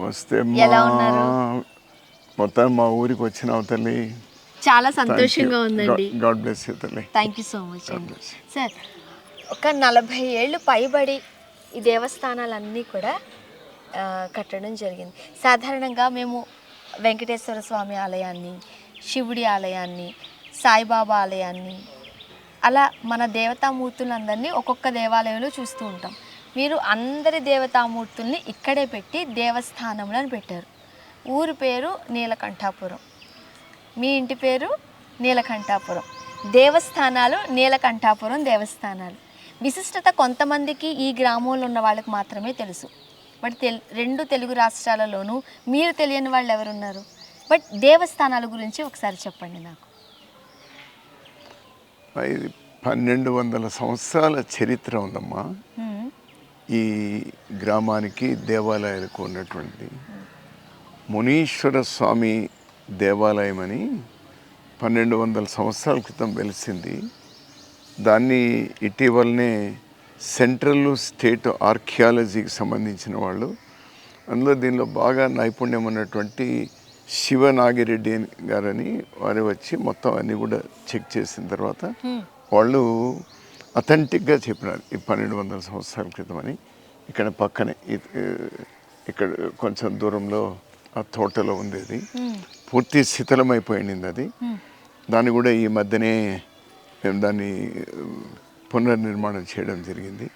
నమస్తే ఎలా ఉన్నారు? మొత్తం మా ఊరికి వచ్చినావు తల్లి. చాలా సంతోషంగా ఉందండి. గాడ్ బ్లెస్ యూ తల్లి. థ్యాంక్ యూ సో మచ్ అండి. సార్, ఒక 40 ఏళ్ళు పైబడి ఈ దేవస్థానాలన్నీ కూడా కట్టడం జరిగింది. సాధారణంగా మేము వెంకటేశ్వర స్వామి ఆలయాన్ని, శివుడి ఆలయాన్ని, సాయిబాబా ఆలయాన్ని, అలా మన దేవతామూర్తులందరినీ ఒక్కొక్క దేవాలయంలో చూస్తూ ఉంటాం. మీరు అందరి దేవతామూర్తుల్ని ఇక్కడే పెట్టి దేవస్థానంలో పెట్టారు. ఊరి పేరు నీలకంఠాపురం, మీ ఇంటి పేరు నీలకంఠాపురం, దేవస్థానాలు నీలకంఠాపురం దేవస్థానాలు. విశిష్టత కొంతమందికి ఈ గ్రామంలో ఉన్న వాళ్ళకి మాత్రమే తెలుసు. బట్ రెండు తెలుగు రాష్ట్రాలలోనూ మీరు తెలియని వాళ్ళు ఎవరున్నారు? బట్ దేవస్థానాల గురించి ఒకసారి చెప్పండి నాకు. 1200 సంవత్సరాల చరిత్ర ఉందమ్మా ఈ గ్రామానికి, దేవాలయాలకు ఉన్నటువంటి. మునీశ్వర స్వామి దేవాలయం అని 1200 సంవత్సరాల క్రితం వెలిసింది. దాన్ని ఇటీవలనే సెంట్రల్ స్టేట్ ఆర్కియాలజీకి సంబంధించిన వాళ్ళు, అందులో దీనిలో బాగా నైపుణ్యం ఉన్నటువంటి శివనాగిరెడ్డి గారని వారు వచ్చి మొత్తం అన్నీ కూడా చెక్ చేసిన తర్వాత వాళ్ళు అథెంటిక్గా చెప్పినారు ఈ 1200 సంవత్సరాల క్రితం అని. ఇక్కడ పక్కనే ఇక్కడ కొంచెం దూరంలో ఆ తోటలో ఉండేది, పూర్తి శిథిలమైపోయింది అది. దాన్ని కూడా ఈ మధ్యనే మేము దాన్ని పునర్నిర్మాణం చేయడం జరిగింది.